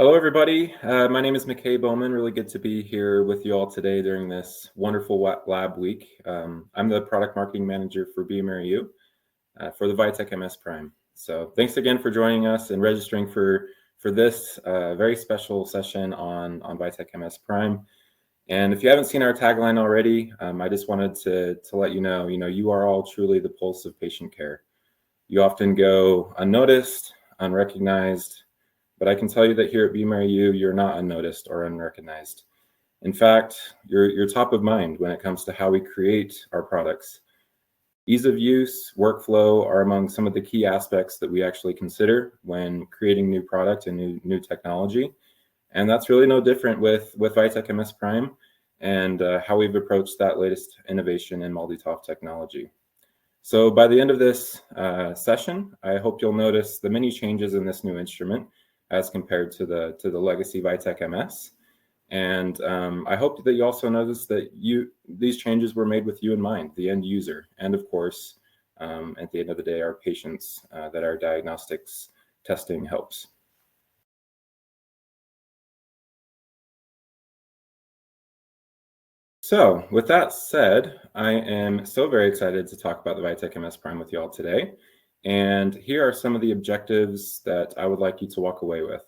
Hello, everybody. My name is McKay Bowman. Really good to be here with you all today during this wonderful lab week. I'm the product marketing manager for bioMérieux for the VITEK MS Prime. So thanks again for joining us and registering for this very special session on VITEK MS Prime. And if you haven't seen our tagline already, I just wanted to let you know, you are all truly the pulse of patient care. You often go unnoticed, unrecognized, but I can tell you that here at bioMérieux, you're not unnoticed or unrecognized. In fact, you're top of mind when it comes to how we create our products. Ease of use, workflow are among some of the key aspects that we actually consider when creating new product and new technology. And that's really no different with VITEK MS Prime and how we've approached that latest innovation in MALDI-TOF technology. So by the end of this session, I hope you'll notice the many changes in this new instrument as compared to the legacy VITEK MS. And I hope that you also notice that these changes were made with you in mind, the end user, and of course, at the end of the day, our patients that our diagnostics testing helps. So with that said, I am so very excited to talk about the VITEK MS Prime with you all today. And here are some of the objectives that I would like you to walk away with.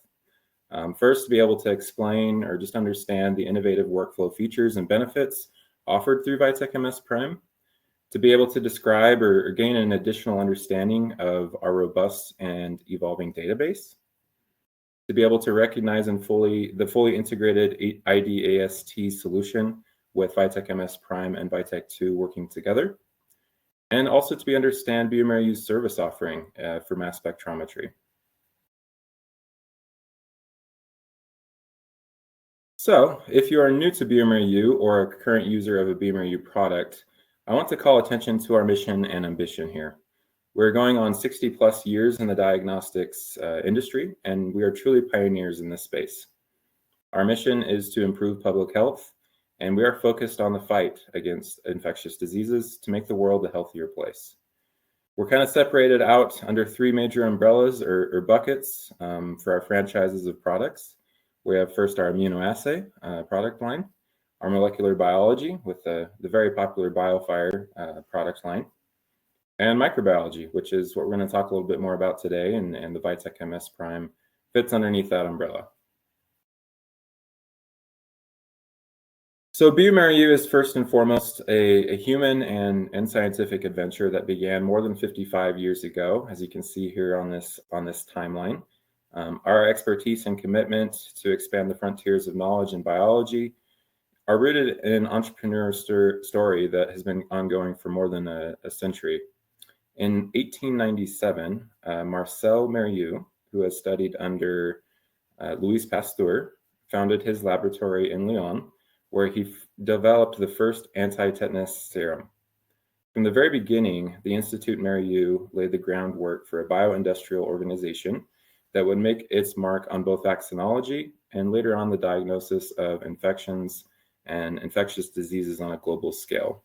First, to be able to explain or just understand the innovative workflow features and benefits offered through VITEK MS Prime, to be able to describe or gain an additional understanding of our robust and evolving database, to be able to recognize the fully integrated ID/AST solution with VITEK MS Prime and VITEK 2 working together, and also to understand bioMérieux's service offering for mass spectrometry. So if you are new to bioMérieux or a current user of a bioMérieux product, I want to call attention to our mission and ambition here. We're going on 60 plus years in the diagnostics industry, and we are truly pioneers in this space. Our mission is to improve public health, and we are focused on the fight against infectious diseases to make the world a healthier place. We're kind of separated out under three major umbrellas or buckets for our franchises of products. We have first our immunoassay product line, our molecular biology with the very popular BioFire product line, and microbiology, which is what we're going to talk a little bit more about today, and the VITEK MS Prime fits underneath that umbrella. So bioMérieux is first and foremost a human and scientific adventure that began more than 55 years ago, as you can see here on this timeline. Our expertise and commitment to expand the frontiers of knowledge in biology are rooted in an entrepreneurial story that has been ongoing for more than a century. In 1897, Marcel Mérieux, who has studied under Louis Pasteur, founded his laboratory in Lyon, where he developed the first anti-tetanus serum. From the very beginning, the Institut Mérieux laid the groundwork for a bioindustrial organization that would make its mark on both vaccinology and later on the diagnosis of infections and infectious diseases on a global scale.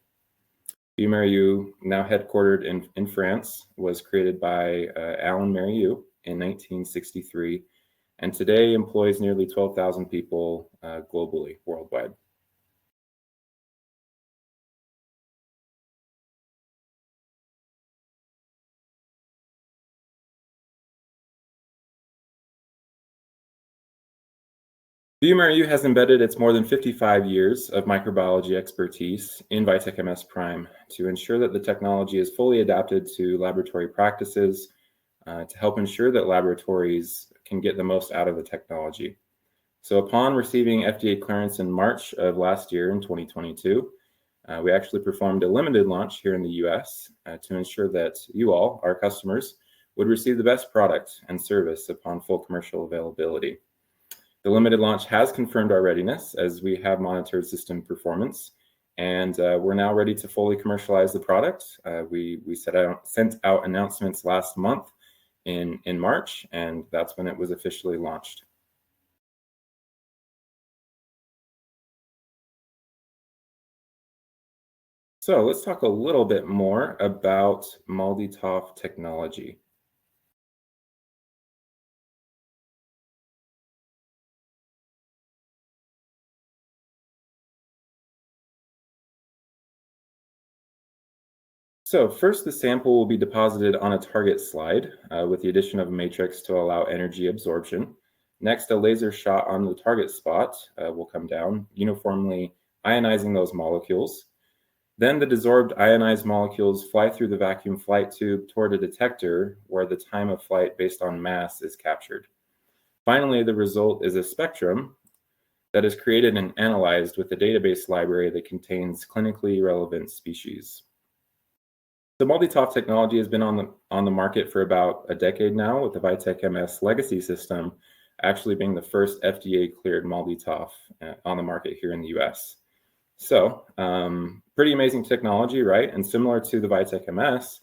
bioMérieux, now headquartered in France, was created by Alain Mérieux in 1963, and today employs nearly 12,000 people globally, worldwide. bioMérieux has embedded its more than 55 years of microbiology expertise in VITEK MS Prime to ensure that the technology is fully adapted to laboratory practices to help ensure that laboratories can get the most out of the technology. So upon receiving FDA clearance in March of last year in 2022, we actually performed a limited launch here in the US to ensure that you all, our customers, would receive the best product and service upon full commercial availability. The limited launch has confirmed our readiness as we have monitored system performance, and we're now ready to fully commercialize the product. We sent out announcements last month in March, and that's when it was officially launched. So let's talk a little bit more about MALDI-TOF technology. So first, the sample will be deposited on a target slide with the addition of a matrix to allow energy absorption. Next, a laser shot on the target spot will come down, uniformly ionizing those molecules. Then the desorbed ionized molecules fly through the vacuum flight tube toward a detector where the time of flight based on mass is captured. Finally, the result is a spectrum that is created and analyzed with a database library that contains clinically relevant species. The MALDI-TOF technology has been on the market for about a decade now, with the VITEK MS legacy system actually being the first FDA-cleared MALDI-TOF on the market here in the US. So, pretty amazing technology, right? And similar to the VITEK MS,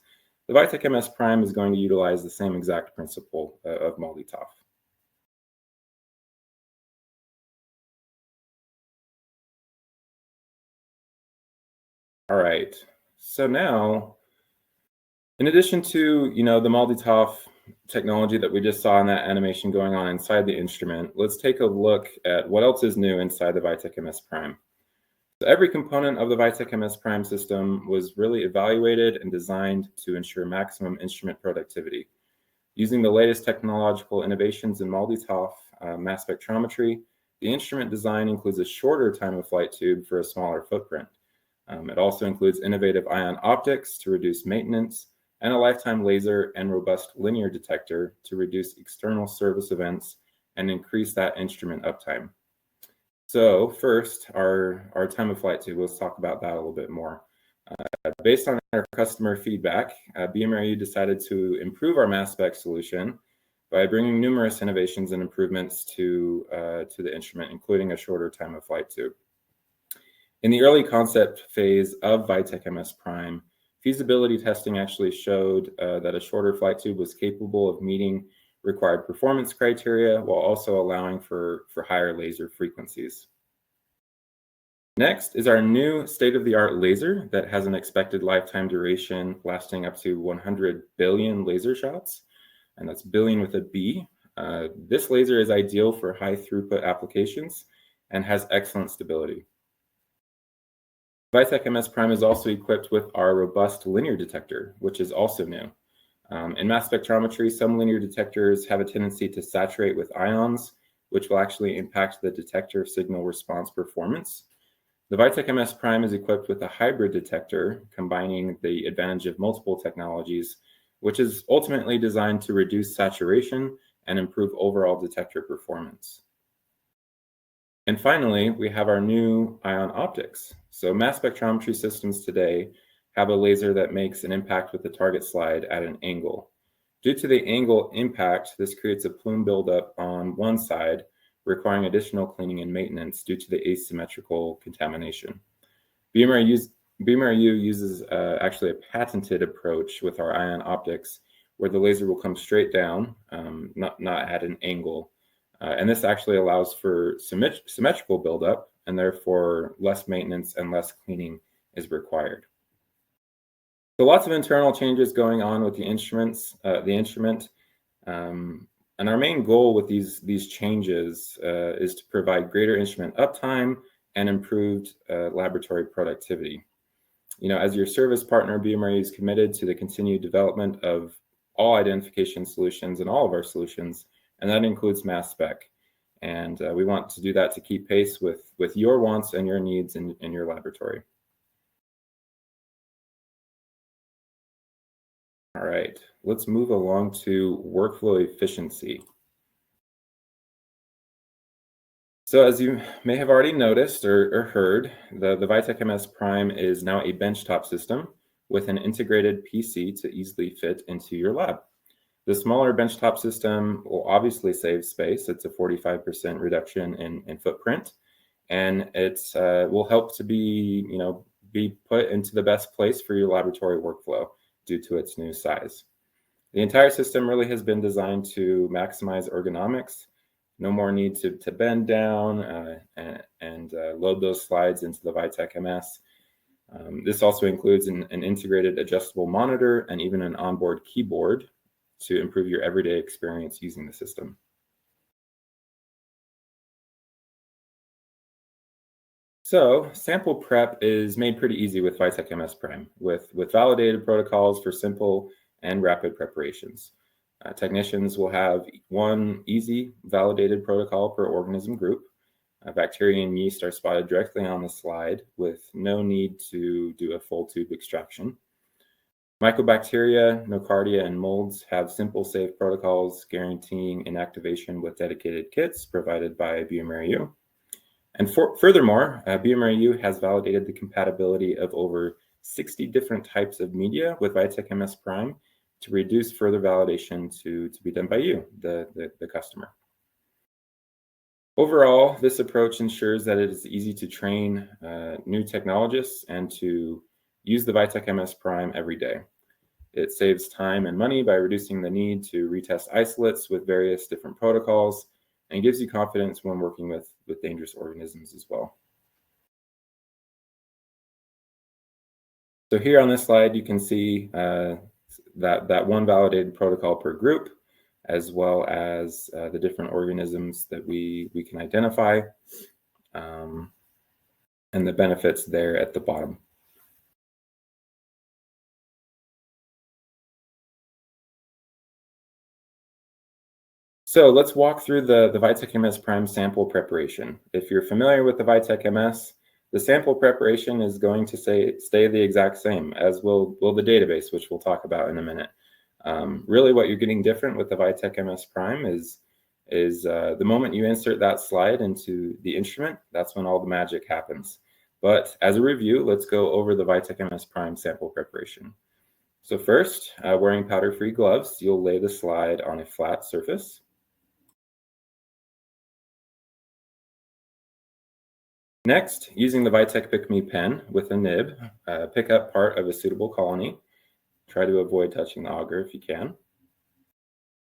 the VITEK MS Prime is going to utilize the same exact principle of MALDI-TOF. All right, so now, in addition to, the MALDI-TOF technology that we just saw in that animation going on inside the instrument, let's take a look at what else is new inside the VITEK MS Prime. So every component of the VITEK MS Prime system was really evaluated and designed to ensure maximum instrument productivity. Using the latest technological innovations in MALDI-TOF mass spectrometry, the instrument design includes a shorter time of flight tube for a smaller footprint. It also includes innovative ion optics to reduce maintenance, and a lifetime laser and robust linear detector to reduce external service events and increase that instrument uptime. So first, our time of flight tube, let's talk about that a little bit more. Based on our customer feedback, bioMérieux decided to improve our mass spec solution by bringing numerous innovations and improvements to the instrument, including a shorter time of flight tube. In the early concept phase of VITEK MS Prime, feasibility testing actually showed that a shorter flight tube was capable of meeting required performance criteria while also allowing for higher laser frequencies. Next is our new state-of-the-art laser that has an expected lifetime duration lasting up to 100 billion laser shots, and that's billion with a B. This laser is ideal for high throughput applications and has excellent stability. VITEK MS Prime is also equipped with our robust linear detector, which is also new. In mass spectrometry, some linear detectors have a tendency to saturate with ions, which will actually impact the detector signal response performance. The VITEK MS Prime is equipped with a hybrid detector, combining the advantage of multiple technologies, which is ultimately designed to reduce saturation and improve overall detector performance. And finally, we have our new ion optics. So mass spectrometry systems today have a laser that makes an impact with the target slide at an angle. Due to the angle impact, this creates a plume buildup on one side, requiring additional cleaning and maintenance due to the asymmetrical contamination. bioMérieux uses actually a patented approach with our ion optics, where the laser will come straight down, not at an angle. And this actually allows for symmetrical buildup, and therefore less maintenance and less cleaning is required. So lots of internal changes going on with the instrument. And our main goal with these changes is to provide greater instrument uptime and improved laboratory productivity. As your service partner, bioMérieux is committed to the continued development of all identification solutions and all of our solutions, and that includes mass spec. And we want to do that to keep pace with your wants and your needs in your laboratory. All right, let's move along to workflow efficiency. So as you may have already noticed or heard, the VITEK MS Prime is now a benchtop system with an integrated PC to easily fit into your lab. The smaller benchtop system will obviously save space. It's a 45% reduction in footprint, and it will help to be put into the best place for your laboratory workflow due to its new size. The entire system really has been designed to maximize ergonomics. No more need to bend down and load those slides into the VITEK MS. This also includes an integrated adjustable monitor and even an onboard keyboard to improve your everyday experience using the system. So sample prep is made pretty easy with VITEK MS Prime with validated protocols for simple and rapid preparations. Technicians will have one easy validated protocol per organism group. Bacteria and yeast are spotted directly on the slide with no need to do a full tube extraction. Mycobacteria, nocardia, and molds have simple, safe protocols guaranteeing inactivation with dedicated kits provided by bioMérieux. And furthermore, bioMérieux has validated the compatibility of over 60 different types of media with VITEK MS Prime to reduce further validation to be done by you, the customer. Overall, this approach ensures that it is easy to train new technologists and to use the VITEK MS Prime every day. It saves time and money by reducing the need to retest isolates with various different protocols and gives you confidence when working with dangerous organisms as well. So here on this slide, you can see that one validated protocol per group, as well as the different organisms that we can identify, and the benefits there at the bottom. So let's walk through the VITEK MS Prime sample preparation. If you're familiar with the VITEK MS, the sample preparation is going to stay the exact same, as will the database, which we'll talk about in a minute. Really what you're getting different with the VITEK MS Prime is the moment you insert that slide into the instrument, that's when all the magic happens. But as a review, let's go over the VITEK MS Prime sample preparation. So first, wearing powder-free gloves, you'll lay the slide on a flat surface. Next, using the VITEK Pick-Me pen with a nib, pick up part of a suitable colony. Try to avoid touching the auger if you can.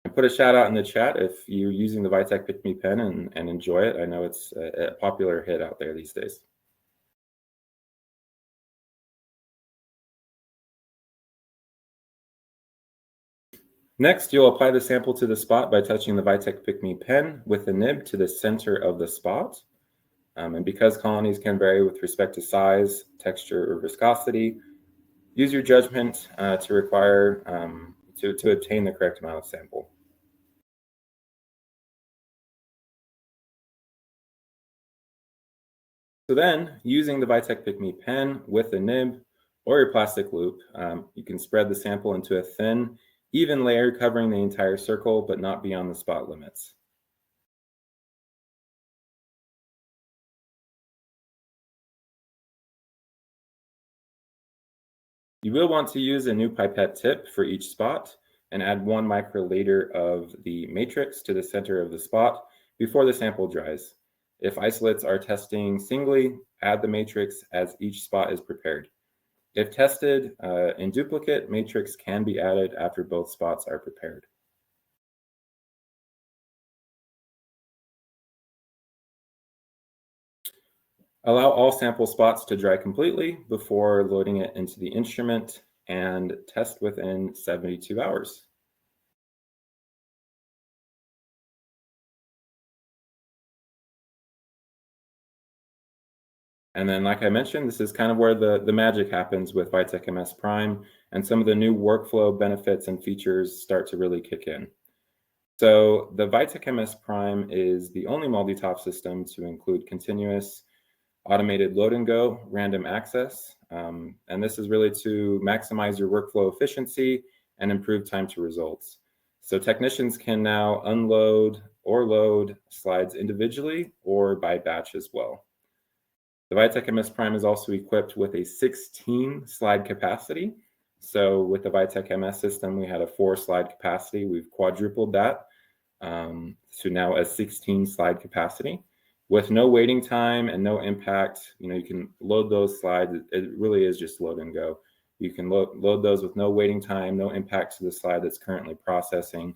And put a shout out in the chat if you're using the VITEK Pick-Me pen and enjoy it. I know it's a popular hit out there these days. Next, you'll apply the sample to the spot by touching the VITEK Pick-Me pen with the nib to the center of the spot. And because colonies can vary with respect to size, texture, or viscosity, use your judgment to obtain the correct amount of sample. So then, using the VITEK Pick-Me pen with a nib or your plastic loop, you can spread the sample into a thin, even layer covering the entire circle, but not beyond the spot limits. You will want to use a new pipette tip for each spot and add 1 microliter of the matrix to the center of the spot before the sample dries. If isolates are testing singly, add the matrix as each spot is prepared. If tested in duplicate, matrix can be added after both spots are prepared. Allow all sample spots to dry completely before loading it into the instrument and test within 72 hours. And then, like I mentioned, this is kind of where the magic happens with VITEK MS Prime, and some of the new workflow benefits and features start to really kick in. So the VITEK MS Prime is the only MALDI-TOF system to include continuous automated load and go, random access. And this is really to maximize your workflow efficiency and improve time to results. So technicians can now unload or load slides individually or by batch as well. The VITEK MS Prime is also equipped with a 16 slide capacity. So with the VITEK MS system, we had a 4 slide capacity. We've quadrupled that to now a 16 slide capacity. With no waiting time and no impact, you can load those slides. It really is just load and go. You can load those with no waiting time, no impact to the slide that's currently processing.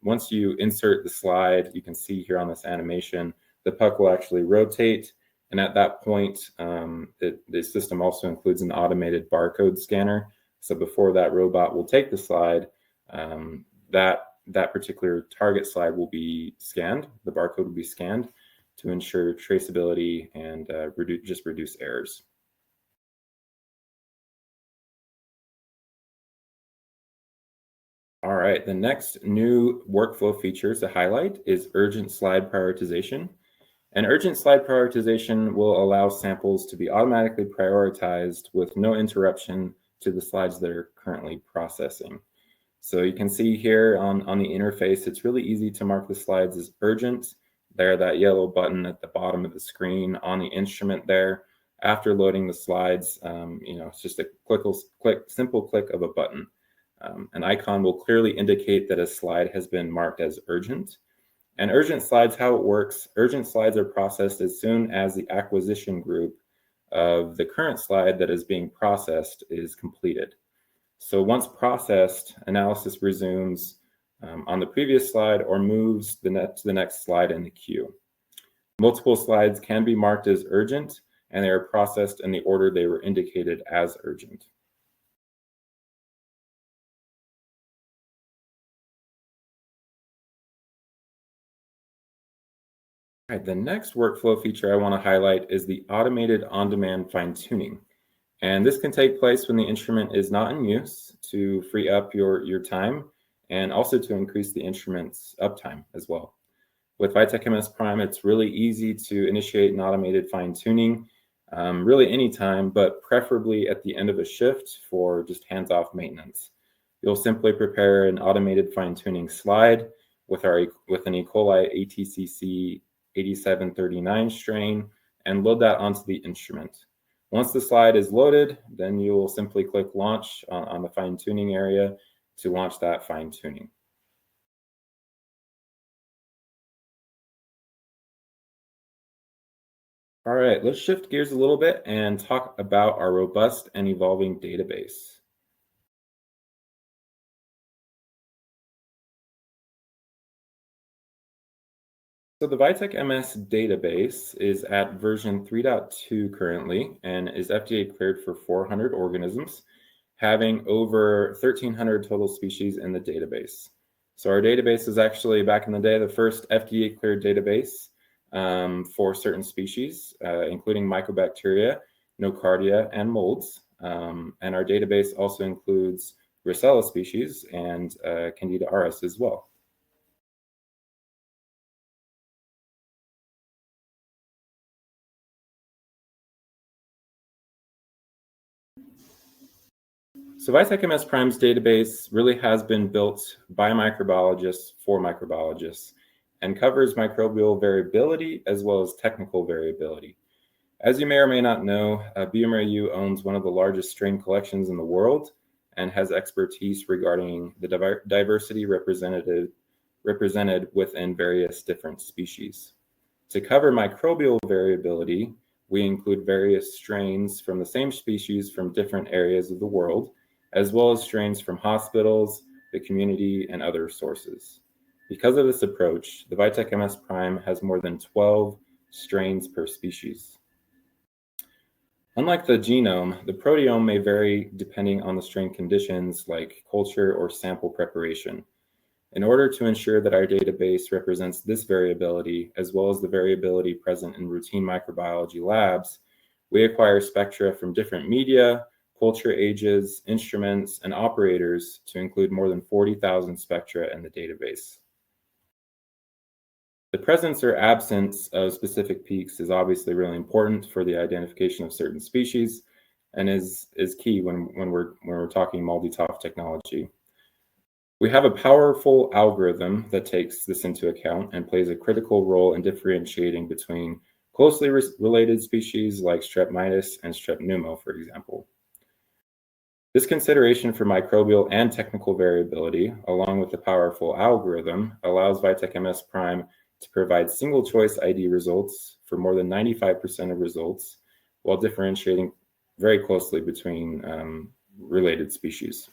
Once you insert the slide, you can see here on this animation, the puck will actually rotate. And at that point, the system also includes an automated barcode scanner. So before that robot will take the slide, that particular target slide will be scanned. The barcode will be scanned to ensure traceability and reduce errors. All right, the next new workflow feature to highlight is urgent slide prioritization. And urgent slide prioritization will allow samples to be automatically prioritized with no interruption to the slides that are currently processing. So you can see here on the interface, it's really easy to mark the slides as urgent. There, that yellow button at the bottom of the screen on the instrument there. After loading the slides, it's just a simple click of a button. An icon will clearly indicate that a slide has been marked as urgent. And urgent slides, how it works, urgent slides are processed as soon as the acquisition group of the current slide that is being processed is completed. So once processed, analysis resumes on the previous slide or moves to the next slide in the queue. Multiple slides can be marked as urgent, and they are processed in the order they were indicated as urgent. All right, the next workflow feature I want to highlight is the automated on-demand fine-tuning. And this can take place when the instrument is not in use to free up your time and also to increase the instrument's uptime as well. With VITEK MS Prime, it's really easy to initiate an automated fine-tuning really anytime, but preferably at the end of a shift for just hands-off maintenance. You'll simply prepare an automated fine-tuning slide with an E. coli ATCC 8739 strain and load that onto the instrument. Once the slide is loaded, then you will simply click launch on the fine-tuning area to launch that fine-tuning. All right, let's shift gears a little bit and talk about our robust and evolving database. So the VITEK MS database is at version 3.2 currently and is FDA cleared for 400 organisms, having over 1,300 total species in the database. So our database is actually, back in the day, the first FDA cleared database for certain species, including mycobacteria, nocardia, and molds. And our database also includes Brucella species and Candida auris as well. So VITEK MS Prime's database really has been built by microbiologists for microbiologists and covers microbial variability as well as technical variability. As you may or may not know, bioMérieux owns one of the largest strain collections in the world and has expertise regarding the diversity represented within various different species. To cover microbial variability, we include various strains from the same species from different areas of the world, as well as strains from hospitals, the community, and other sources. Because of this approach, the VITEK MS Prime has more than 12 strains per species. Unlike the genome, the proteome may vary depending on the strain conditions like culture or sample preparation. In order to ensure that our database represents this variability, as well as the variability present in routine microbiology labs, we acquire spectra from different media, culture ages, instruments, and operators to include more than 40,000 spectra in the database. The presence or absence of specific peaks is obviously really important for the identification of certain species and is key when we're talking MALDI-TOF technology. We have a powerful algorithm that takes this into account and plays a critical role in differentiating between closely related species like Strep mitis and Strep pneumo, for example. This consideration for microbial and technical variability, along with the powerful algorithm, allows VITEK MS Prime to provide single-choice ID results for more than 95% of results, while differentiating very closely between related species.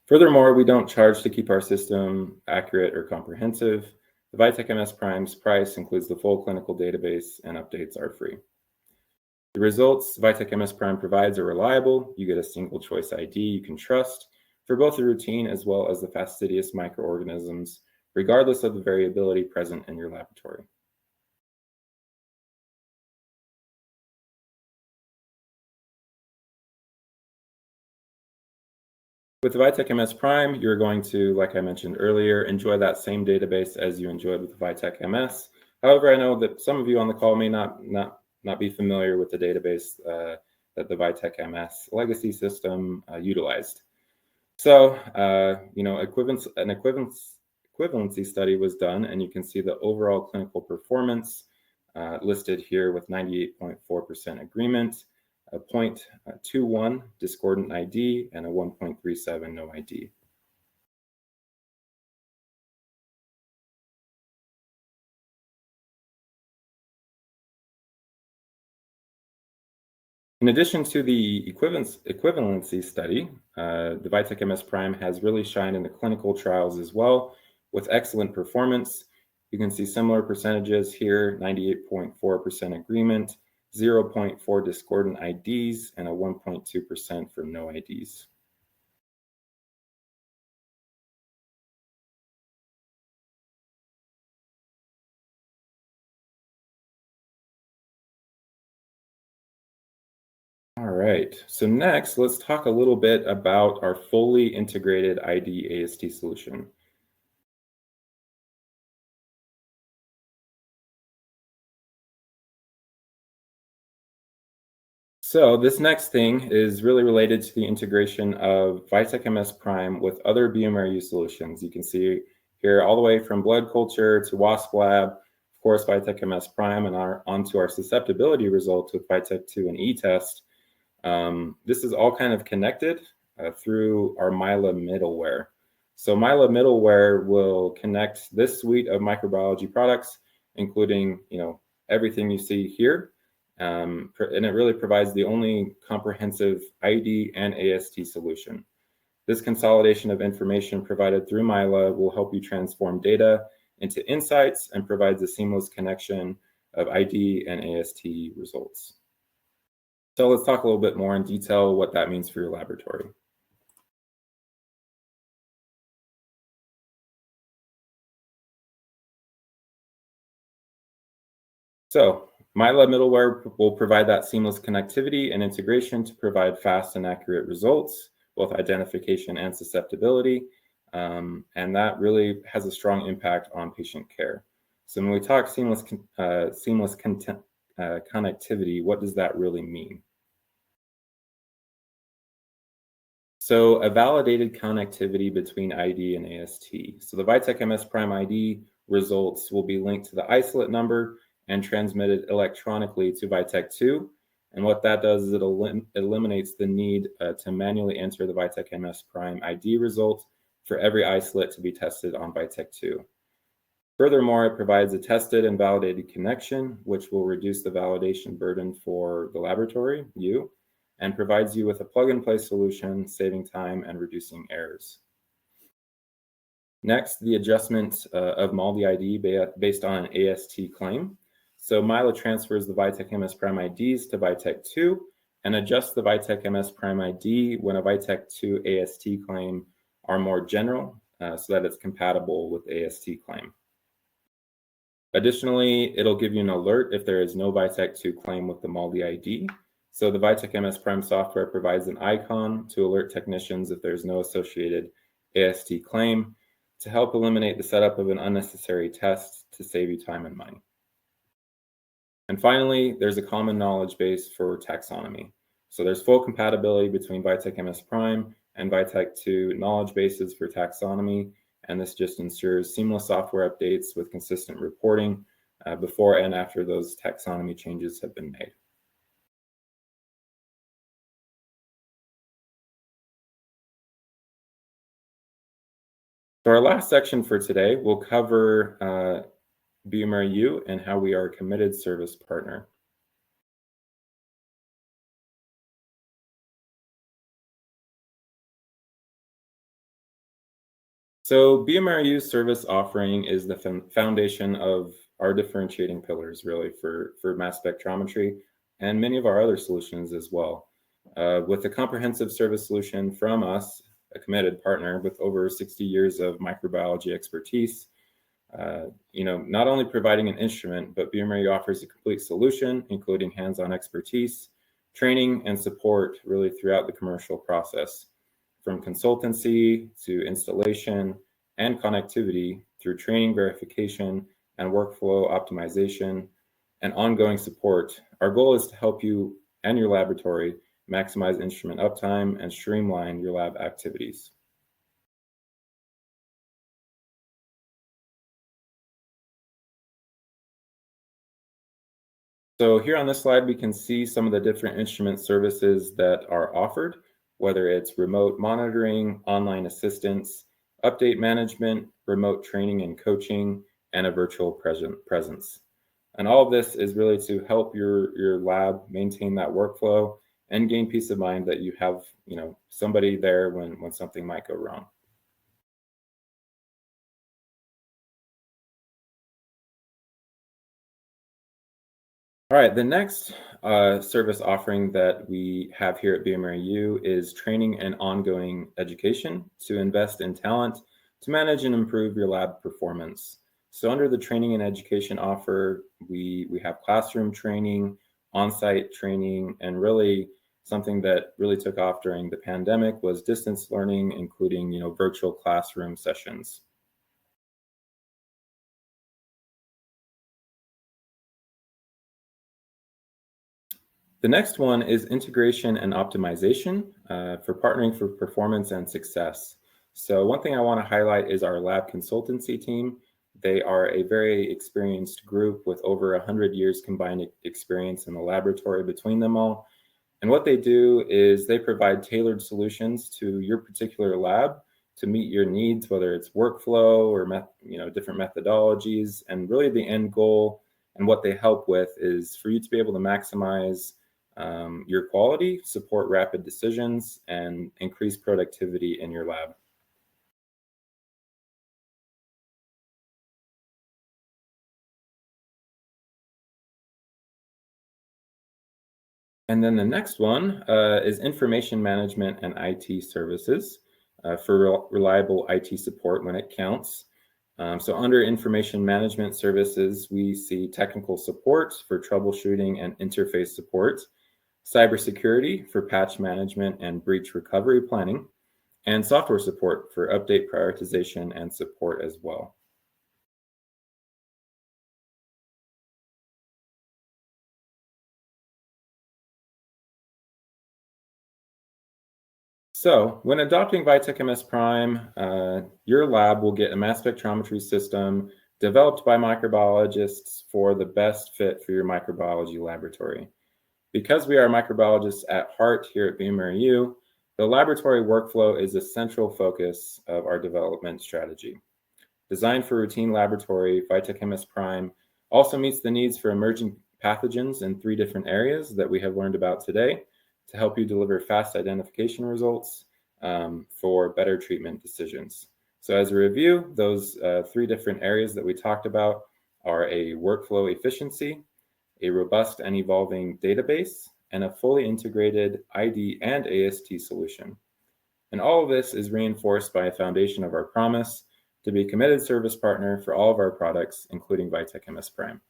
Furthermore, we don't charge to keep our system accurate or comprehensive. The VITEK MS Prime's price includes the full clinical database, and updates are free. The results VITEK MS Prime provides are reliable. You get a single choice ID you can trust for both the routine as well as the fastidious microorganisms, regardless of the variability present in your laboratory. With the VITEK MS Prime, you're going to, like I mentioned earlier, enjoy that same database as you enjoyed with the VITEK MS. However, I know that some of you on the call may not be familiar with the database that the VITEK MS legacy system utilized. So, equivalency study was done, and you can see the overall clinical performance listed here with 98.4% agreement, a 0.21 discordant ID, and a 1.37 no ID. In addition to the equivalency study, the VITEK MS Prime has really shined in the clinical trials as well with excellent performance. You can see similar percentages here, 98.4% agreement, 0.4 discordant IDs, and a 1.2% for no IDs. All right, so next, let's talk a little bit about our fully integrated ID-AST solution. So this next thing is really related to the integration of VITEK MS Prime with other bioMérieux solutions. You can see here all the way from blood culture to WASP lab, of course, VITEK MS Prime, and onto our susceptibility results with VITEK 2 and e-test. This is all kind of connected through our MILA middleware. So MILA middleware will connect this suite of microbiology products, including everything you see here. And it really provides the only comprehensive ID and AST solution. This consolidation of information provided through MILA will help you transform data into insights and provides a seamless connection of ID and AST results. So let's talk a little bit more in detail what that means for your laboratory. So MILA middleware will provide that seamless connectivity and integration to provide fast and accurate results, both identification and susceptibility. And that really has a strong impact on patient care. So when we talk seamless connectivity, what does that really mean? So a validated connectivity between ID and AST. So the VITEK MS Prime ID results will be linked to the isolate number and transmitted electronically to VITEK 2. And what that does is it eliminates the need to manually enter the VITEK MS Prime ID result for every isolate to be tested on VITEK 2. Furthermore, it provides a tested and validated connection, which will reduce the validation burden for the laboratory, you, and provides you with a plug-and-play solution, saving time and reducing errors. Next, the adjustment of MALDI ID based on an AST claim. So MILA transfers the VITEK MS Prime IDs to VITEK 2 and adjusts the VITEK MS Prime ID when a VITEK 2 AST claim are more general so that it's compatible with AST claim. Additionally, it'll give you an alert if there is no VITEK 2 claim with the MALDI ID. So the VITEK MS Prime software provides an icon to alert technicians if there's no associated AST claim to help eliminate the setup of an unnecessary test to save you time and money. And finally, there's a common knowledge base for taxonomy. So there's full compatibility between VITEK MS Prime and VITEK 2 knowledge bases for taxonomy, and this just ensures seamless software updates with consistent reporting before and after those taxonomy changes have been made. So our last section for today will cover bioMérieux and how we are a committed service partner. So bioMérieux's service offering is the foundation of our differentiating pillars, really, for mass spectrometry and many of our other solutions as well. With a comprehensive service solution from us, a committed partner with over 60 years of microbiology expertise, not only providing an instrument, but bioMérieux offers a complete solution, including hands-on expertise, training, and support really throughout the commercial process. from consultancy to installation and connectivity through training verification and workflow optimization and ongoing support. Our goal is to help you and your laboratory maximize instrument uptime and streamline your lab activities. So here on this slide, we can see some of the different instrument services that are offered, whether it's remote monitoring, online assistance, update management, remote training and coaching, and a virtual presence. And all of this is really to help your lab maintain that workflow and gain peace of mind that you have, somebody there when something might go wrong. All right, the next service offering that we have here at bioMérieux is training and ongoing education to invest in talent to manage and improve your lab performance. So under the training and education offer, we have classroom training, on-site training, and really something that really took off during the pandemic was distance learning, including virtual classroom sessions. The next one is integration and optimization for partnering for performance and success. So one thing I want to highlight is our lab consultancy team. They are a very experienced group with over 100 years combined experience in the laboratory between them all. And what they do is they provide tailored solutions to your particular lab to meet your needs, whether it's workflow or different methodologies. And really the end goal and what they help with is for you to be able to maximize your quality, support rapid decisions, and increase productivity in your lab. And then the next one is information management and IT services for reliable IT support when it counts. So under information management services, we see technical support for troubleshooting and interface support, cybersecurity for patch management and breach recovery planning, and software support for update prioritization and support as well. So when adopting VITEK MS Prime, your lab will get a mass spectrometry system developed by microbiologists for the best fit for your microbiology laboratory. Because we are microbiologists at heart here at bioMérieux, the laboratory workflow is a central focus of our development strategy. Designed for routine laboratory, VITEK MS Prime also meets the needs for emerging pathogens in 3 different areas that we have learned about today to help you deliver fast identification results for better treatment decisions. So as a review, those 3 different areas that we talked about are a workflow efficiency, a robust and evolving database, and a fully integrated ID and AST solution. And all of this is reinforced by a foundation of our promise to be a committed service partner for all of our products, including VITEK MS Prime.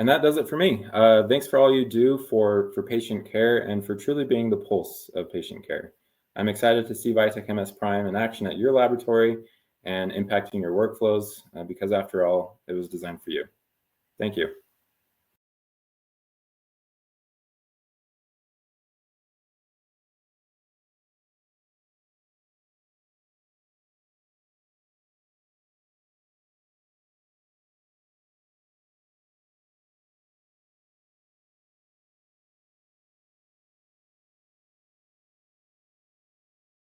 And that does it for me. Thanks for all you do for patient care and for truly being the pulse of patient care. I'm excited to see VITEK MS Prime in action at your laboratory and impacting your workflows because after all, it was designed for you. Thank you.